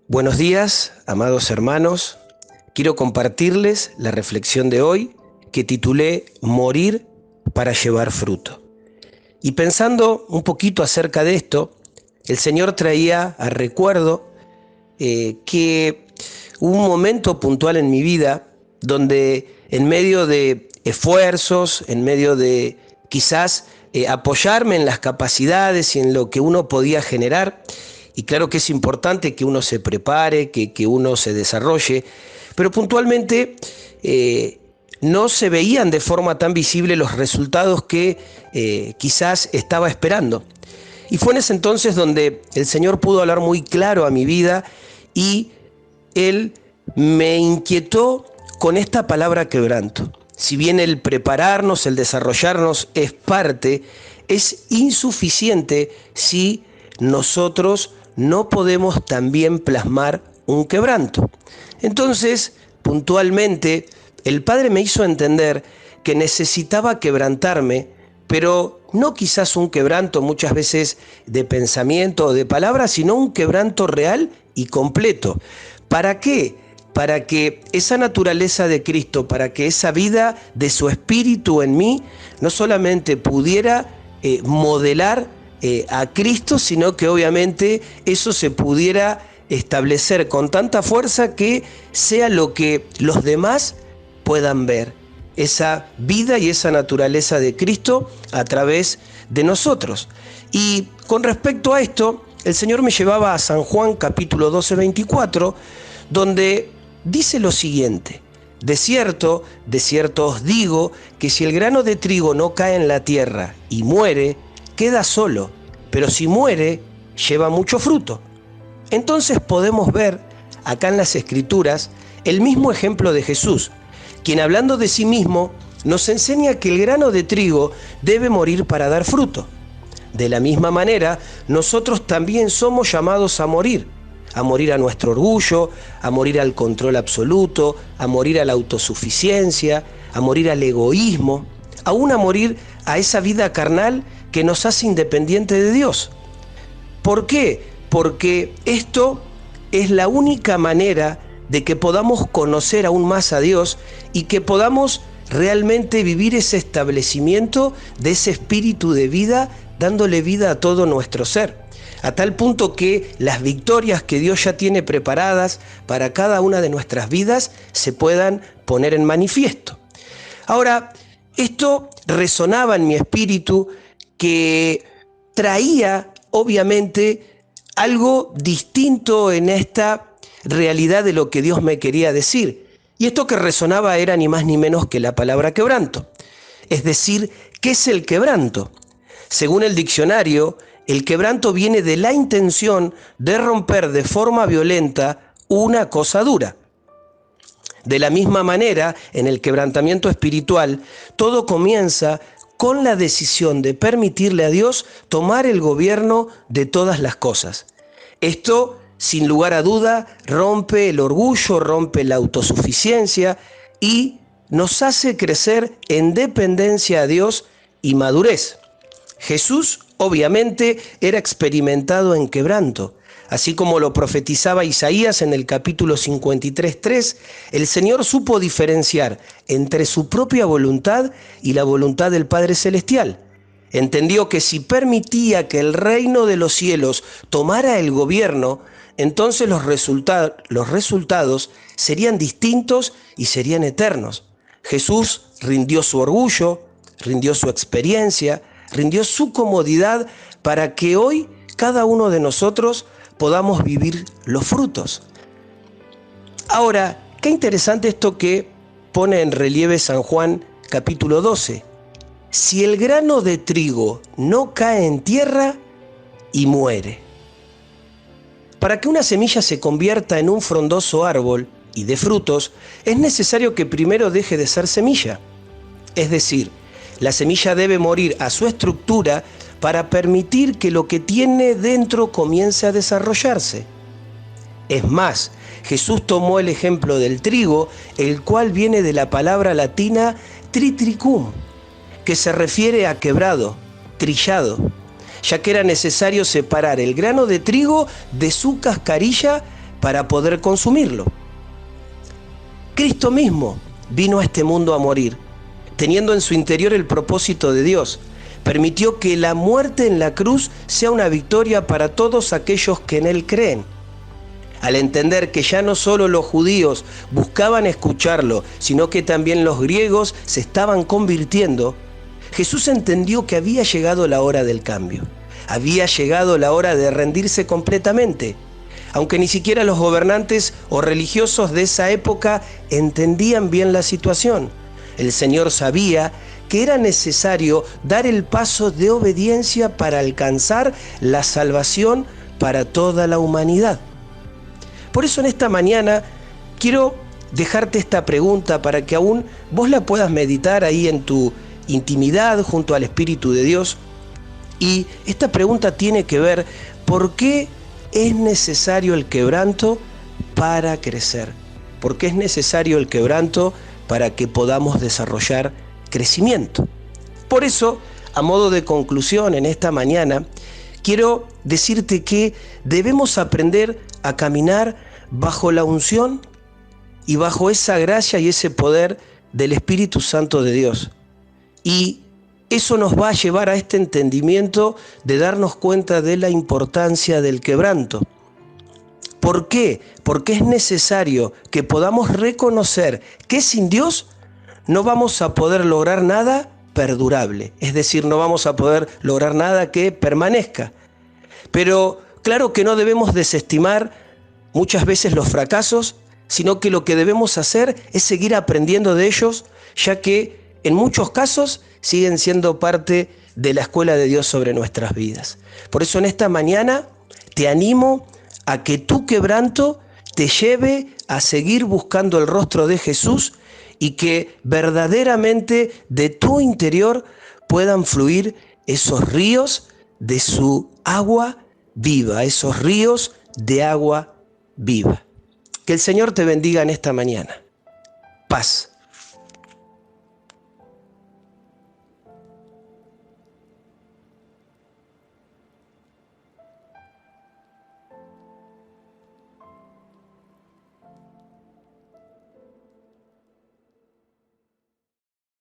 Buenos días, amados hermanos. Quiero compartirles la reflexión de hoy que titulé Morir para llevar fruto. Y pensando un poquito acerca de esto, el Señor traía a recuerdo que hubo un momento puntual en mi vida donde en medio de esfuerzos, en medio de quizás apoyarme en las capacidades y en lo que uno podía generar, y claro que es importante que uno se prepare, que uno se desarrolle, pero puntualmente no se veían de forma tan visible los resultados que quizás estaba esperando. Y fue en ese entonces donde el Señor pudo hablar muy claro a mi vida y Él me inquietó con esta palabra quebranto. Si bien el prepararnos, el desarrollarnos es parte, es insuficiente si nosotros no podemos también plasmar un quebranto. Entonces, puntualmente, el Padre me hizo entender que necesitaba quebrantarme, pero no quizás un quebranto muchas veces de pensamiento o de palabras, sino un quebranto real y completo. ¿Para qué? Para que esa naturaleza de Cristo, para que esa vida de su Espíritu en mí, no solamente pudiera modelar a Cristo, sino que obviamente eso se pudiera establecer con tanta fuerza que sea lo que los demás puedan ver, esa vida y esa naturaleza de Cristo a través de nosotros. Y con respecto a esto, el Señor me llevaba a San Juan capítulo 12, 24, donde dice lo siguiente: de cierto os digo que si el grano de trigo no cae en la tierra y muere, queda solo, pero si muere, lleva mucho fruto. Entonces podemos ver acá en las Escrituras el mismo ejemplo de Jesús, quien hablando de sí mismo nos enseña que el grano de trigo debe morir para dar fruto. De la misma manera, nosotros también somos llamados a morir a nuestro orgullo, a morir al control absoluto, a morir a la autosuficiencia, a morir al egoísmo, aún a morir a esa vida carnal que nos hace independiente de Dios. ¿Por qué? Porque esto es la única manera de que podamos conocer aún más a Dios y que podamos realmente vivir ese establecimiento de ese espíritu de vida, dándole vida a todo nuestro ser, a tal punto que las victorias que Dios ya tiene preparadas para cada una de nuestras vidas se puedan poner en manifiesto. Ahora, esto resonaba en mi espíritu, que traía obviamente algo distinto en esta realidad de lo que Dios me quería decir. Y esto que resonaba era ni más ni menos que la palabra quebranto. Es decir, ¿qué es el quebranto? Según el diccionario, el quebranto viene de la intención de romper de forma violenta una cosa dura. De la misma manera, en el quebrantamiento espiritual, todo comienza con la decisión de permitirle a Dios tomar el gobierno de todas las cosas. Esto, sin lugar a duda, rompe el orgullo, rompe la autosuficiencia y nos hace crecer en dependencia a Dios y madurez. Jesús, obviamente, era experimentado en quebranto. Así como lo profetizaba Isaías en el capítulo 53:3, el Señor supo diferenciar entre su propia voluntad y la voluntad del Padre Celestial. Entendió que si permitía que el reino de los cielos tomara el gobierno, entonces los resultados serían distintos y serían eternos. Jesús rindió su orgullo, rindió su experiencia, rindió su comodidad para que hoy cada uno de nosotros podamos vivir los frutos. Ahora, qué interesante esto que pone en relieve San Juan capítulo 12. Si el grano de trigo no cae en tierra y muere. Para que una semilla se convierta en un frondoso árbol y dé frutos, es necesario que primero deje de ser semilla. Es decir, la semilla debe morir a su estructura para permitir que lo que tiene dentro comience a desarrollarse. Es más, Jesús tomó el ejemplo del trigo, el cual viene de la palabra latina tritricum, que se refiere a quebrado, trillado, ya que era necesario separar el grano de trigo de su cascarilla para poder consumirlo. Cristo mismo vino a este mundo a morir, teniendo en su interior el propósito de Dios. Permitió que la muerte en la cruz sea una victoria para todos aquellos que en Él creen. Al entender que ya no solo los judíos buscaban escucharlo, sino que también los griegos se estaban convirtiendo, Jesús entendió que había llegado la hora del cambio. Había llegado la hora de rendirse completamente. Aunque ni siquiera los gobernantes o religiosos de esa época entendían bien la situación, el Señor sabía que era necesario dar el paso de obediencia para alcanzar la salvación para toda la humanidad. Por eso en esta mañana quiero dejarte esta pregunta para que aún vos la puedas meditar ahí en tu intimidad junto al Espíritu de Dios. Y esta pregunta tiene que ver: ¿por qué es necesario el quebranto para crecer? ¿Por qué es necesario el quebranto para que podamos desarrollar crecimiento? Por eso, a modo de conclusión en esta mañana, quiero decirte que debemos aprender a caminar bajo la unción y bajo esa gracia y ese poder del Espíritu Santo de Dios. Y eso nos va a llevar a este entendimiento de darnos cuenta de la importancia del quebranto. ¿Por qué? Porque es necesario que podamos reconocer que sin Dios no vamos a poder lograr nada perdurable. Es decir, no vamos a poder lograr nada que permanezca. Pero claro que no debemos desestimar muchas veces los fracasos, sino que lo que debemos hacer es seguir aprendiendo de ellos, ya que en muchos casos siguen siendo parte de la escuela de Dios sobre nuestras vidas. Por eso en esta mañana te animo a que tu quebranto te lleve a seguir buscando el rostro de Jesús y que verdaderamente de tu interior puedan fluir esos ríos de su agua viva, esos ríos de agua viva. Que el Señor te bendiga en esta mañana. Paz.